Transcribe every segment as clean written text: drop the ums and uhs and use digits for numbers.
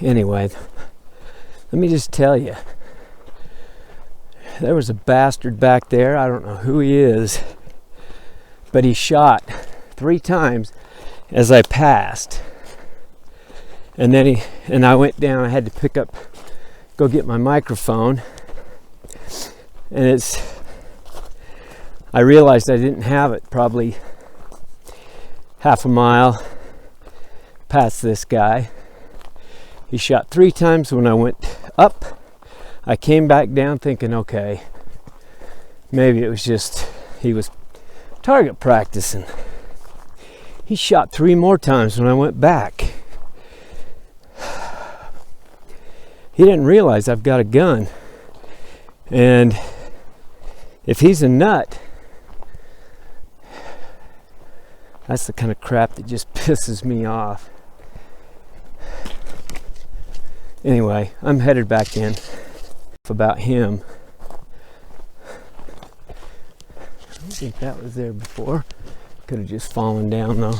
Anyway, let me just tell you, there was a bastard back there. I don't know who he is, but he shot 3 times as I passed. And then I went down. I had to go get my microphone. And I realized I didn't have it probably half a mile past this guy. He shot 3 times when I went up. I came back down thinking, okay, maybe it was just he was target practicing. He shot 3 more times when I went back. He didn't realize I've got a gun. And if he's a nut, that's the kind of crap that just pisses me off. Anyway, I'm headed back in. About him. I don't think that was there before. Could have just fallen down though.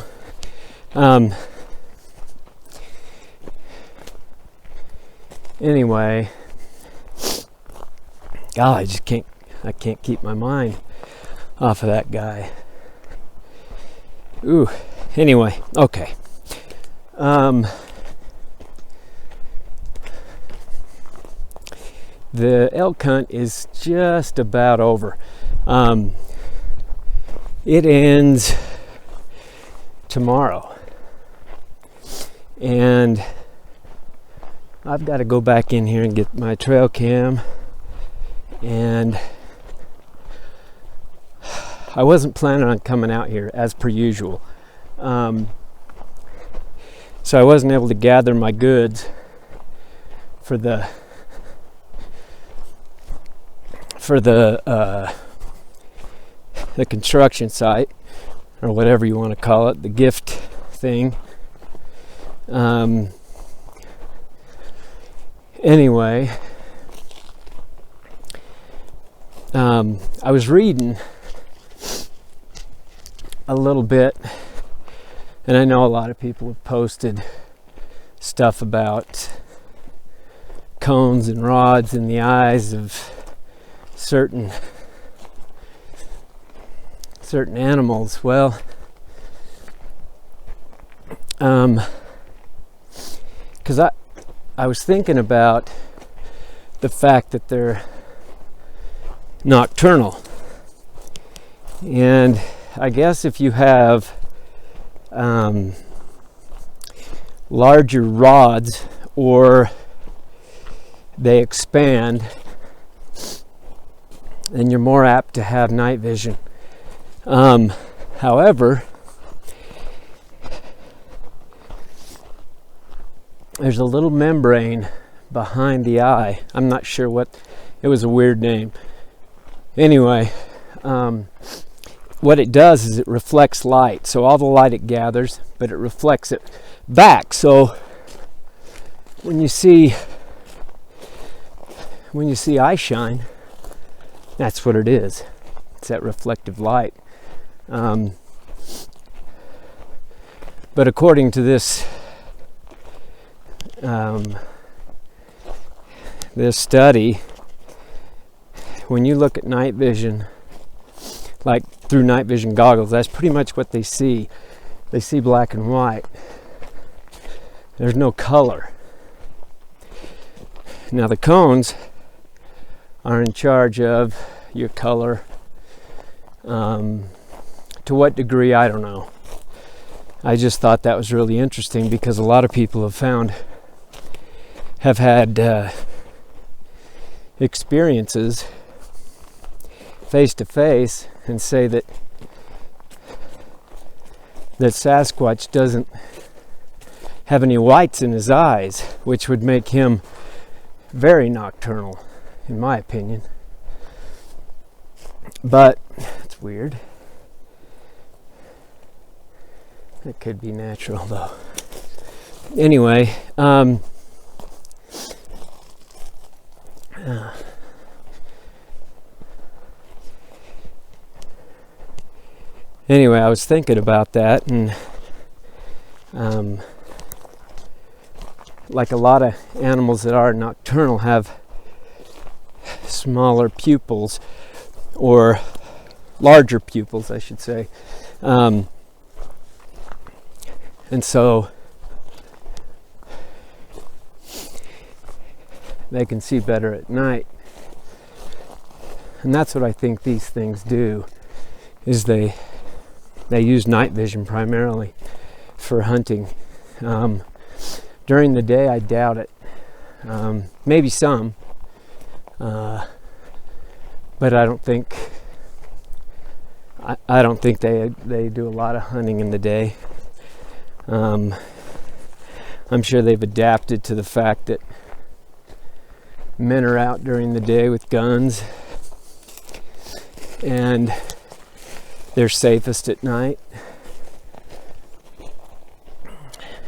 Anyway, God, I can't keep my mind off of that guy. Ooh. Anyway, okay. The elk hunt is just about over. It ends tomorrow. And I've got to go back in here and get my trail cam. And I wasn't planning on coming out here as per usual. So I wasn't able to gather my goods for the construction site, or whatever you want to call it, the gift thing. Anyway, I was reading a little bit, and I know a lot of people have posted stuff about cones and rods in the eyes of certain animals. Well, because I was thinking about the fact that they're nocturnal, and I guess if you have larger rods or they expand, then you're more apt to have night vision. However, there's a little membrane behind the eye. I'm not sure it was a weird name. Anyway, what it does is it reflects light. So all the light it gathers, but it reflects it back. So when you see eye shine, that's what it is. It's that reflective light. But according to this study, when you look at night vision, like through night vision goggles, that's pretty much what they see. They see black and white. There's no color. Now the cones are in charge of your color. To what degree, I don't know. I just thought that was really interesting because a lot of people have had experiences face to face and say that Sasquatch doesn't have any whites in his eyes, which would make him very nocturnal, in my opinion. But it's weird. It could be natural though. Anyway, anyway, I was thinking about that and like a lot of animals that are nocturnal, have smaller pupils, or larger pupils, I should say. And so they can see better at night. And that's what I think these things do, is they use night vision primarily for hunting. During the day, I doubt it. Maybe some, but I don't think they do a lot of hunting in the day. I'm sure they've adapted to the fact that men are out during the day with guns, and they're safest at night.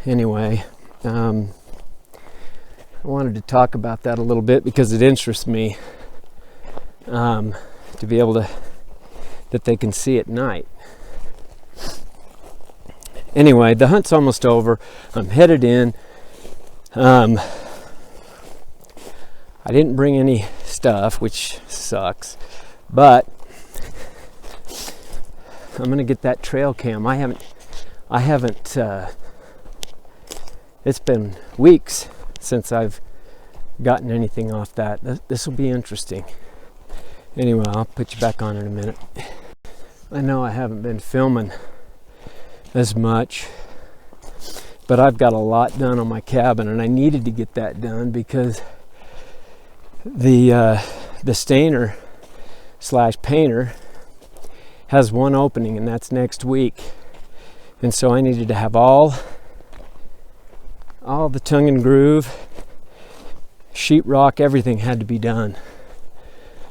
Anyway, I wanted to talk about that a little bit because it interests me, to be able to, that they can see at night. Anyway, the hunt's almost over. I'm headed in. I didn't bring any stuff, which sucks, but I'm gonna get that trail cam. I haven't it's been weeks since I've gotten anything off that. This will be interesting. Anyway, I'll put you back on in a minute. I know I haven't been filming as much, but I've got a lot done on my cabin, and I needed to get that done because the stainer / painter has one opening, and that's next week. And so I needed to have all the tongue and groove, sheetrock, everything had to be done.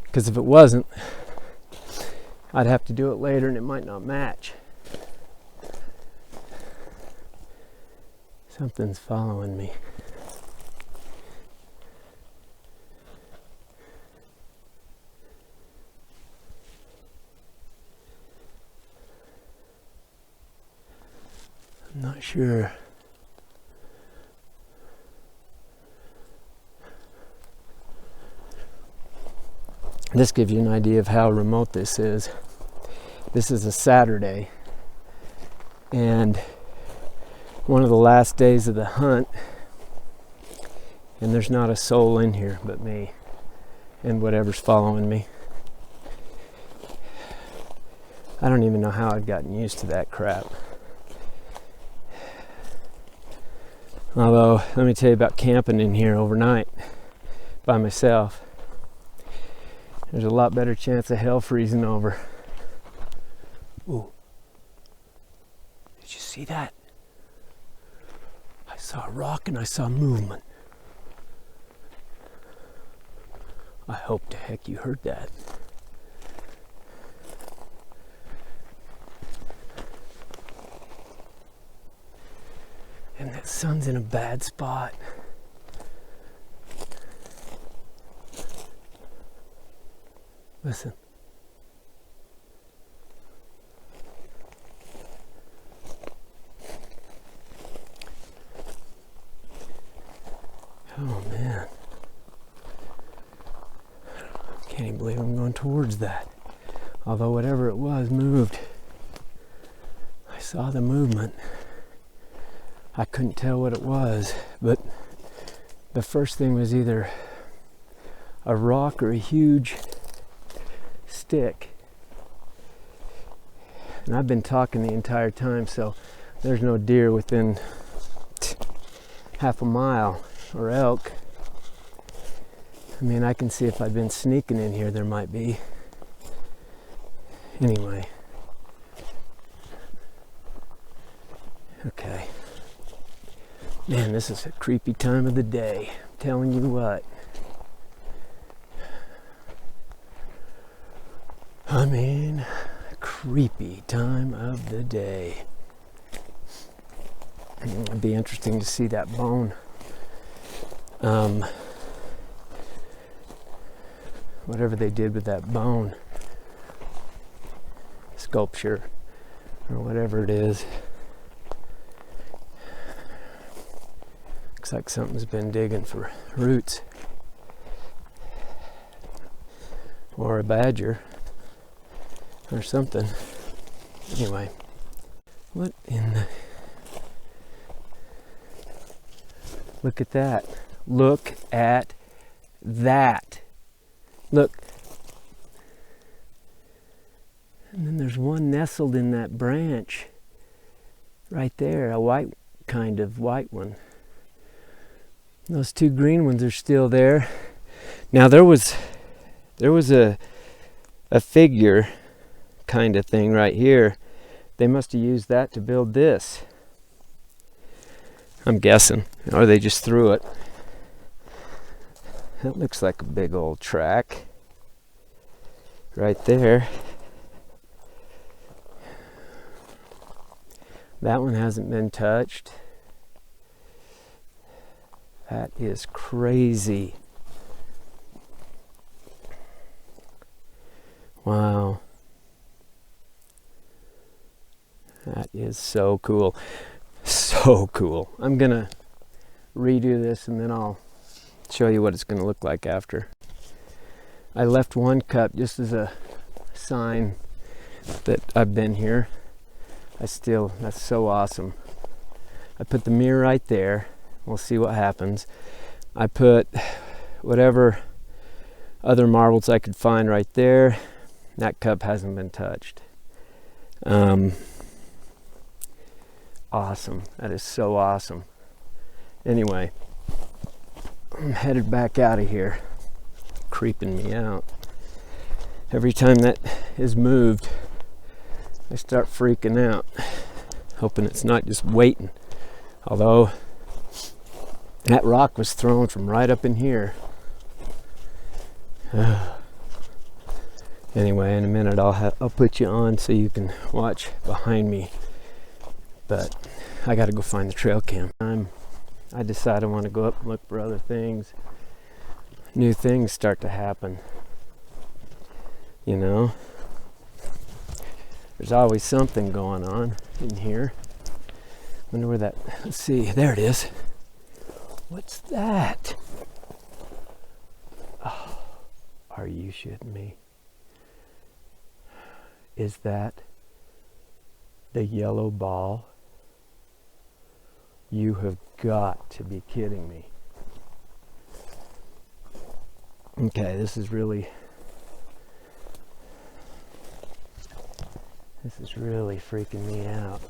Because if it wasn't, I'd have to do it later and it might not match. Something's following me. I'm not sure. This gives you an idea of how remote this is. This is a Saturday, and one of the last days of the hunt, and there's not a soul in here but me and whatever's following me. I don't even know how I've gotten used to that crap. Although, let me tell you about camping in here overnight by myself. There's a lot better chance of hell freezing over. Ooh. Did you see that? I saw a rock and I saw movement. I hope to heck you heard that. And that sun's in a bad spot. Listen. Oh man. Can't even believe I'm going towards that. Although whatever it was moved. I saw the movement. I couldn't tell what it was, but the first thing was either a rock or a huge stick. And I've been talking the entire time, so there's no deer within half a mile, or elk. I mean, I can see if I've been sneaking in here, there might be. Anyway. Okay. Man, this is a creepy time of the day. I'm telling you what. I mean, creepy time of the day. It'd be interesting to see that bone. Whatever they did with that bone sculpture or whatever it is. Looks like something's been digging for roots. Or a badger. Or something. Anyway. What in the... Look at that. Look at that. Look. And then there's one nestled in that branch. Right there. A white kind of white one. Those two green ones are still there. Now there was a figure kind of thing right here. They must have used that to build this. I'm guessing. Or they just threw it. That looks like a big old track. Right there. That one hasn't been touched. That is crazy. Wow. That is so cool. So cool. I'm gonna redo this and then I'll show you what it's gonna look like after. I left one cup just as a sign that I've been here. That's so awesome. I put the mirror right there. We'll see what happens. I put whatever other marbles I could find right there. That cup hasn't been touched. Awesome. That is so awesome. Anyway, I'm headed back out of here. Creeping me out. Every time that is moved, I start freaking out. Hoping it's not just waiting. Although, that rock was thrown from right up in here. Anyway, in a minute I'll put you on so you can watch behind me. But I gotta go find the trail cam. I decide I want to go up and look for other things. New things start to happen. You know? There's always something going on in here. Wonder where that... Let's see. There it is. What's that? Oh, are you shitting me? Is that the yellow ball? You have got to be kidding me. Okay, this is really freaking me out.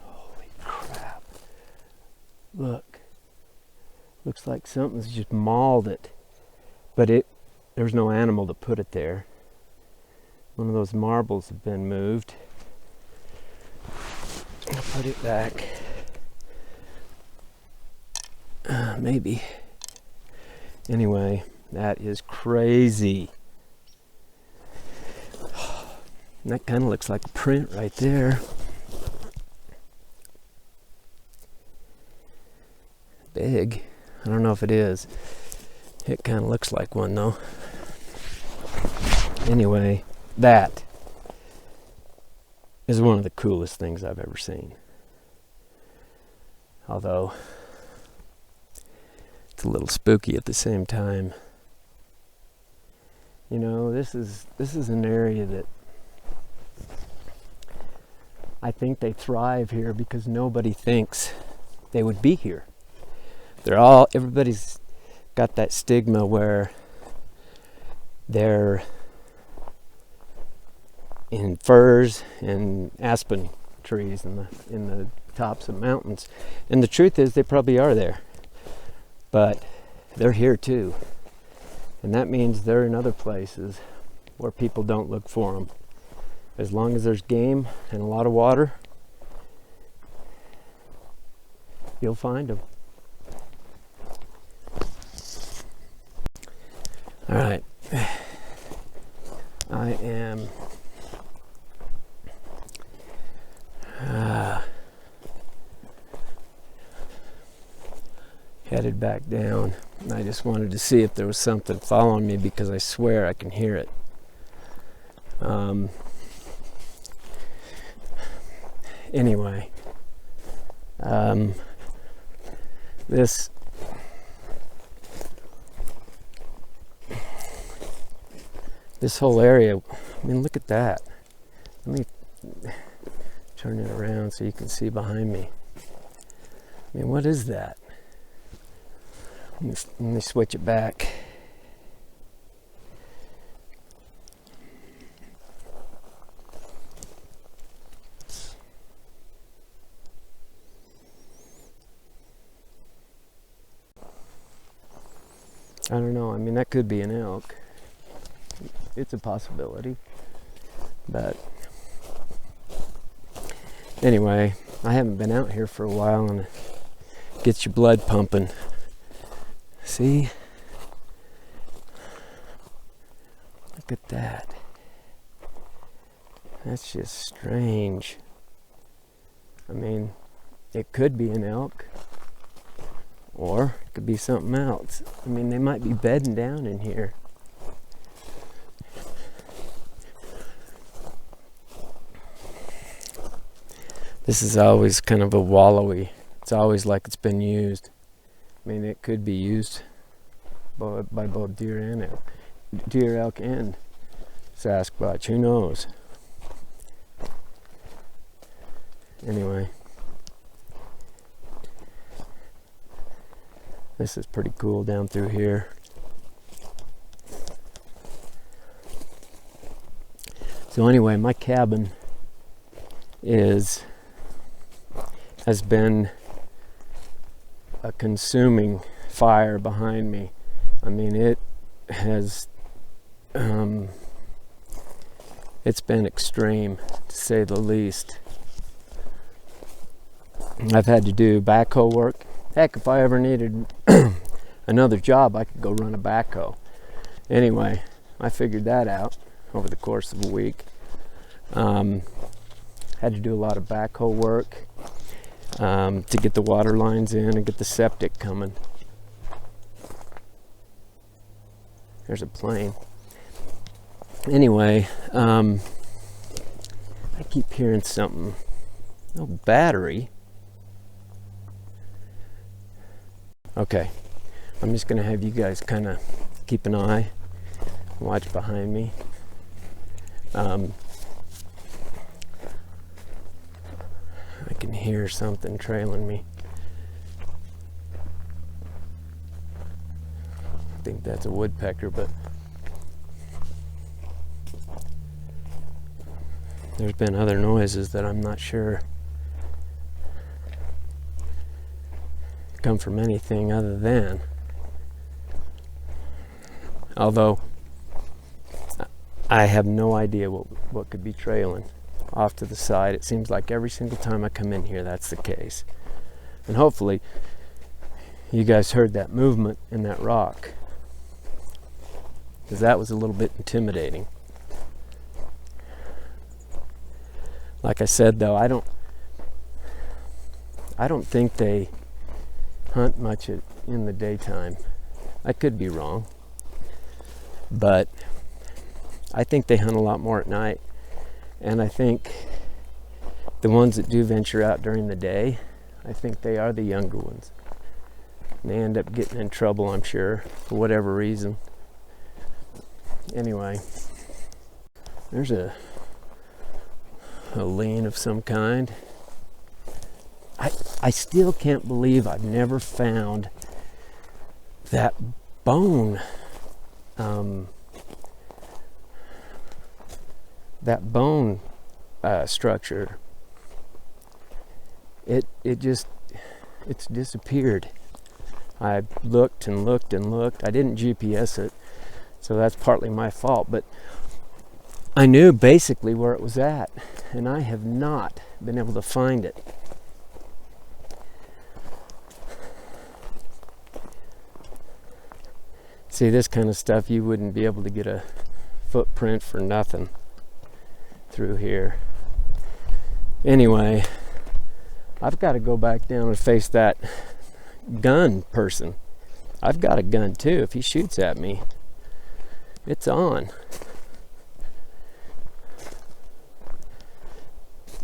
Holy crap. Look. Looks like something's just mauled it. But there's no animal to put it there. One of those marbles have been moved. I'll put it back. Maybe. Anyway, that is crazy. And that kind of looks like a print right there. Big. I don't know if it is. It kind of looks like one though. Anyway, that is one of the coolest things I've ever seen. Although it's a little spooky at the same time. You know, this is an area that I think they thrive here because nobody thinks they would be here. Everybody's got that stigma where they're in firs and aspen trees in the tops of mountains. And the truth is they probably are there. But they're here too. And that means they're in other places where people don't look for them. As long as there's game and a lot of water, you'll find them. All right. I am headed back down. I just wanted to see if there was something following me because I swear I can hear it. Anyway, this whole area, I mean, look at that. Let me turn it around so you can see behind me. I mean, what is that? Let me switch it back. I don't know. I mean, that could be an elk. It's a possibility. But anyway, I haven't been out here for a while, and it gets your blood pumping. See? Look at that. That's just strange. I mean, it could be an elk, or it could be something else. I mean, they might be bedding down in here. This is always kind of a wallowy. It's always like it's been used. I mean, it could be used by both deer, elk, and Sasquatch. Who knows? Anyway, this is pretty cool down through here. So anyway, my cabin has been a consuming fire behind me. I mean, it has it's been extreme, to say the least. I've had to do backhoe work. Heck, if I ever needed another job, I could go run a backhoe. Anyway, I figured that out over the course of a week. Had to do a lot of backhoe work to get the water lines in and get the septic coming. There's a plane. Anyway, I keep hearing something. No battery. Okay, I'm just gonna have you guys kind of keep an eye, watch behind me. I can hear something trailing me. I think that's a woodpecker, but there's been other noises that I'm not sure come from anything other than, although I have no idea what could be trailing off to the side. It seems like every single time I come in here that's the case. And hopefully you guys heard that movement in that rock, because that was a little bit intimidating. Like I said, though, I don't think they hunt much in the daytime. I could be wrong, but I think they hunt a lot more at night. And I think the ones that do venture out during the day, I think they are the younger ones. And they end up getting in trouble, I'm sure, for whatever reason. Anyway, there's a lean of some kind. I still can't believe I've never found that bone. Structure. It's disappeared. I looked and looked and looked. I didn't GPS it, so that's partly my fault, but I knew basically where it was at, and I have not been able to find it. See, this kind of stuff, you wouldn't be able to get a footprint for nothing through here. Anyway, I've got to go back down and face that gun person. I've got a gun too. If he shoots at me, it's on.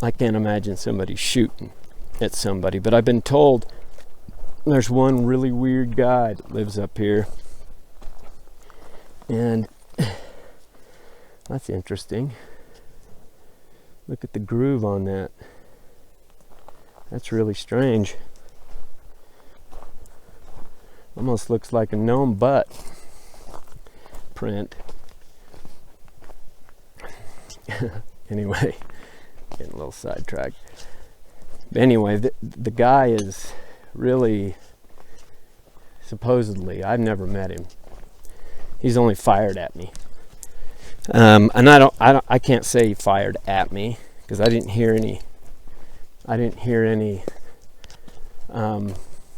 I can't imagine somebody shooting at somebody, but I've been told there's one really weird guy that lives up here. And that's interesting. Look at the groove on that. That's really strange. Almost looks like a gnome butt print. Anyway, getting a little sidetracked. Anyway, the guy is really, supposedly, I've never met him. He's only fired at me. And I can't say he fired at me because I didn't hear any.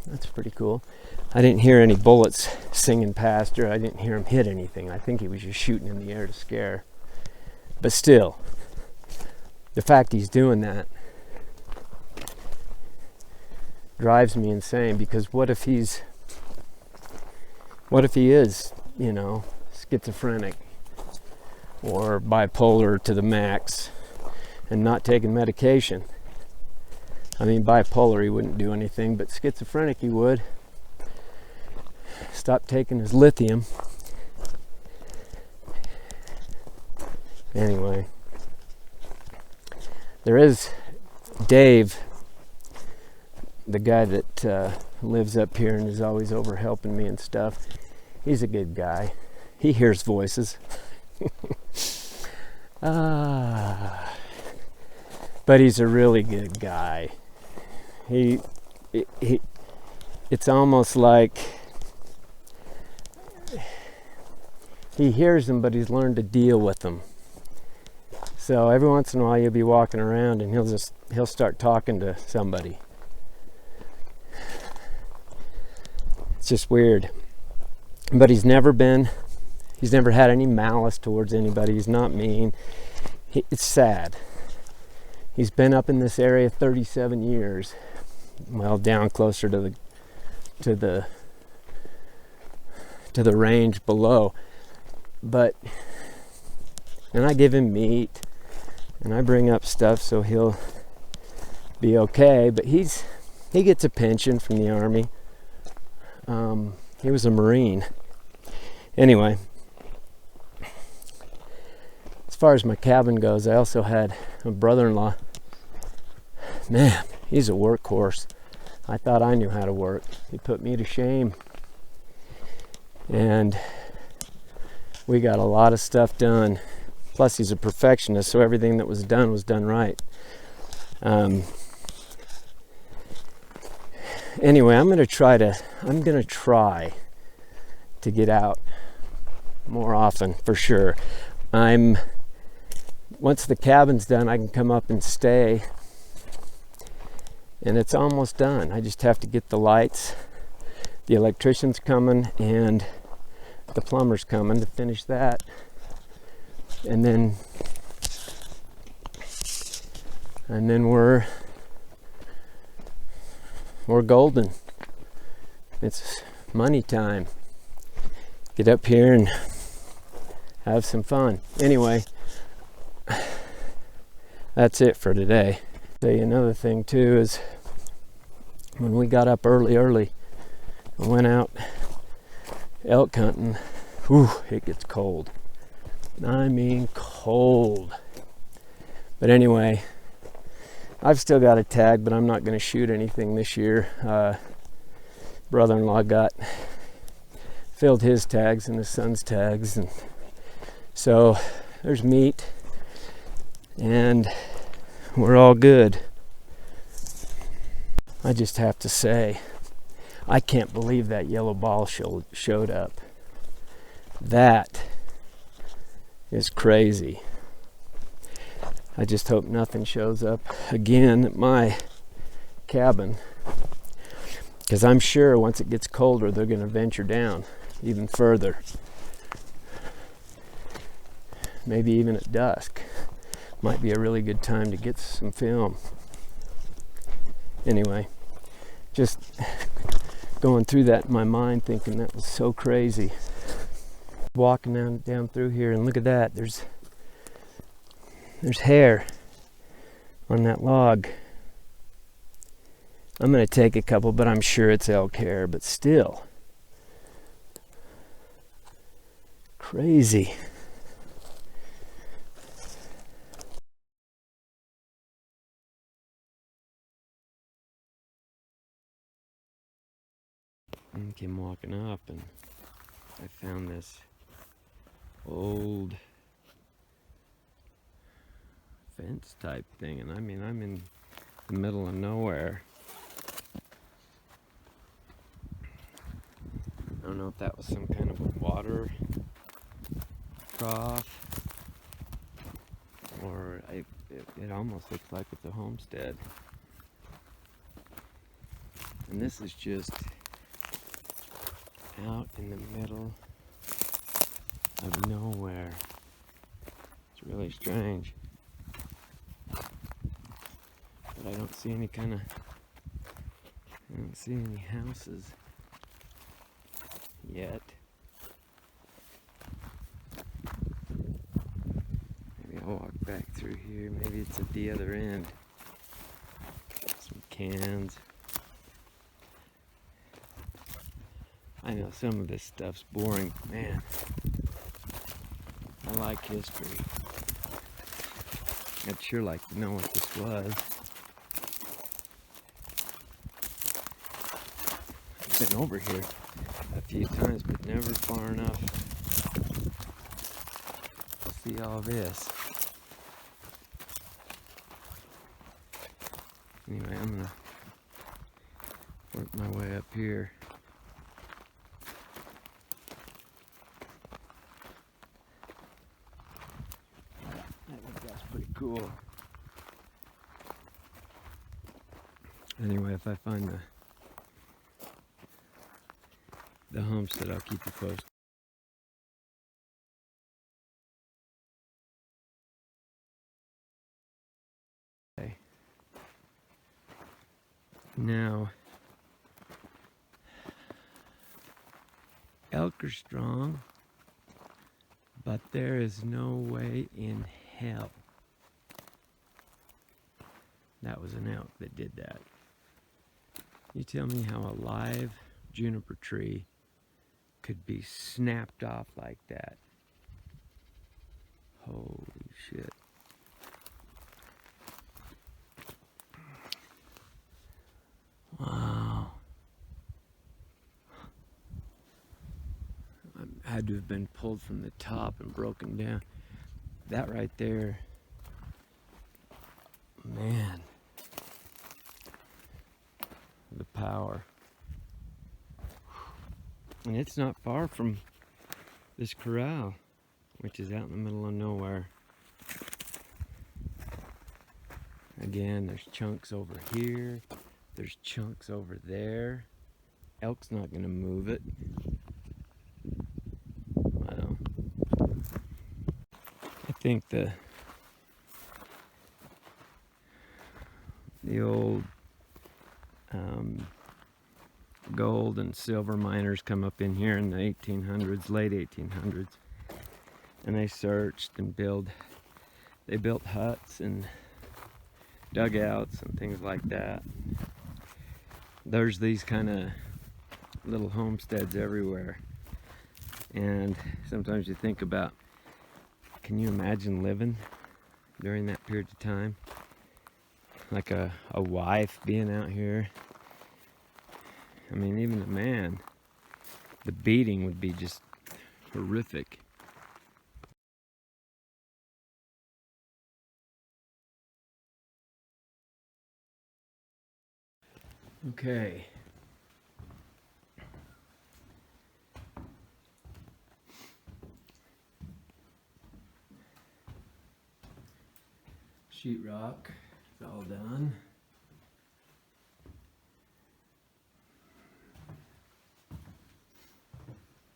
That's pretty cool. I didn't hear any bullets singing past, or I didn't hear him hit anything. I think he was just shooting in the air to scare. But still, the fact he's doing that drives me insane, because what if he is, you know, schizophrenic or bipolar to the max and not taking medication? I mean, bipolar he wouldn't do anything, but schizophrenic he would. Stop taking his lithium. Anyway, there is Dave, the guy that lives up here and is always over helping me and stuff. He's a good guy. He hears voices. But he's a really good guy. It's almost like he hears them, but he's learned to deal with them. So every once in a while you'll be walking around and he'll start talking to somebody. It's just weird. But he's never had any malice towards anybody. He's not mean. It's sad. He's been up in this area 37 years. Well, down closer to the range below. And I give him meat and I bring up stuff so he'll be okay, but he gets a pension from the Army. He was a Marine. Anyway, as far as my cabin goes, I also had a brother-in-law. Man, he's a workhorse. I thought I knew how to work. He put me to shame. And we got a lot of stuff done. Plus he's a perfectionist, so everything that was done right. Anyway, I'm gonna try to get out more often, for sure. Once the cabin's done, I can come up and stay. And it's almost done. I just have to get the lights. The electrician's coming and the plumber's coming to finish that. And then we're golden. It's money time. Get up here and have some fun. Anyway, that's it for today. Tell you another thing too is when we got up early and went out elk hunting, it gets cold. I mean cold. But anyway, I've still got a tag, but I'm not going to shoot anything this year. Brother-in-law filled his tags and his son's tags, and so there's meat and we're all good. I just have to say, I can't believe that yellow ball showed up. That is crazy. I just hope nothing shows up again at my cabin, because I'm sure once it gets colder they're going to venture down even further, maybe even at dusk. Might be a really good time to get some film. Anyway, just going through that in my mind, thinking that was so crazy. Walking down through here, and look at that, there's hair on that log. I'm going to take a couple, but I'm sure it's elk hair, but still. Crazy. I came walking up and I found this old fence type thing, and I mean, I'm in the middle of nowhere. I don't know if that was some kind of a water trough, or it almost looks like it's a homestead. And this is just out in the middle of nowhere. It's really strange. But I don't see any houses yet. Maybe I'll walk back through here. Maybe it's at the other end. Some cans. I know some of this stuff's boring. Man, I like history. I'd sure like to know what this was. I've been over here a few times, but never far enough to see all this. Anyway, I'm gonna work my way up here. Pretty cool. Anyway, if I find the homestead, I'll keep you posted. Okay. Now, elk are strong, but there is no way in hell that was an elk that did that. You tell me how a live juniper tree could be snapped off like that. Holy shit. Wow. I had to have been pulled from the top and broken down. That right there, man. The power. And it's not far from this corral, which is out in the middle of nowhere. Again, there's chunks over here. There's chunks over there. Elk's not gonna move it. Well, I think the old gold and silver miners come up in here in the 1800s, late 1800s, and they searched and they built huts and dugouts and things like that. There's these kind of little homesteads everywhere, and sometimes you think about, can you imagine living during that period of time? Like a wife being out here. I mean, even a man, the beating would be just horrific. Okay. Sheetrock is all done.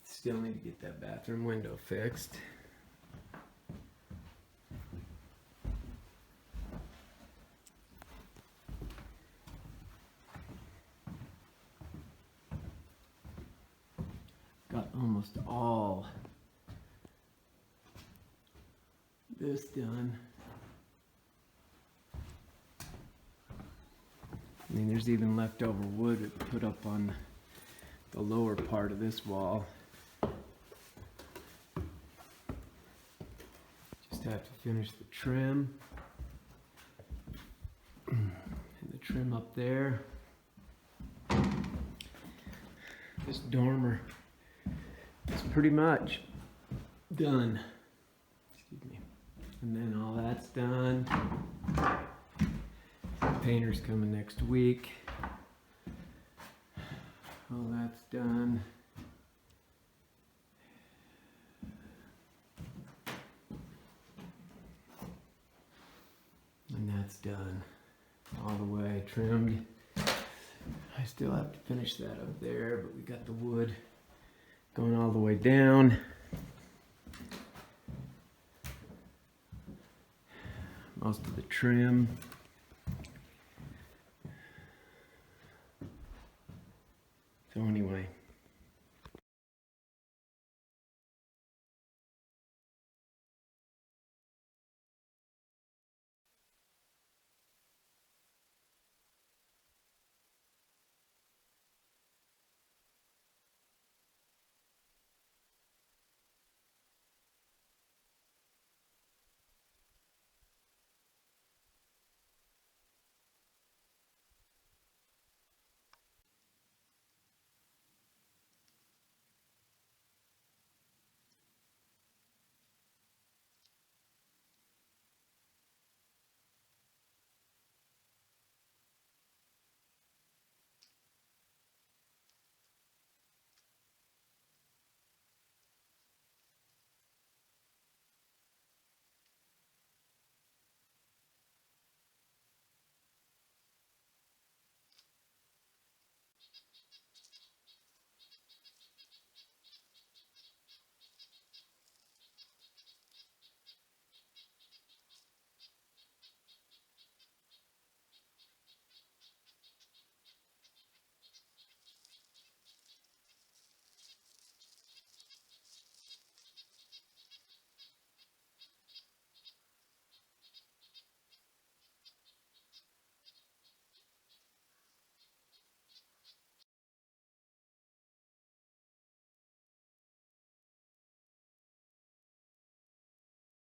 Still need to get that bathroom window fixed. Got almost all this done. mean, there's even leftover wood to put up on the lower part of this wall. Just have to finish the trim. And the trim up there. This dormer is pretty much done. Excuse me. And then all that's done. The painter's coming next week. All that's done. And that's done. All the way trimmed. I still have to finish that up there, but we got the wood going all the way down. Most of the trim. So anyway,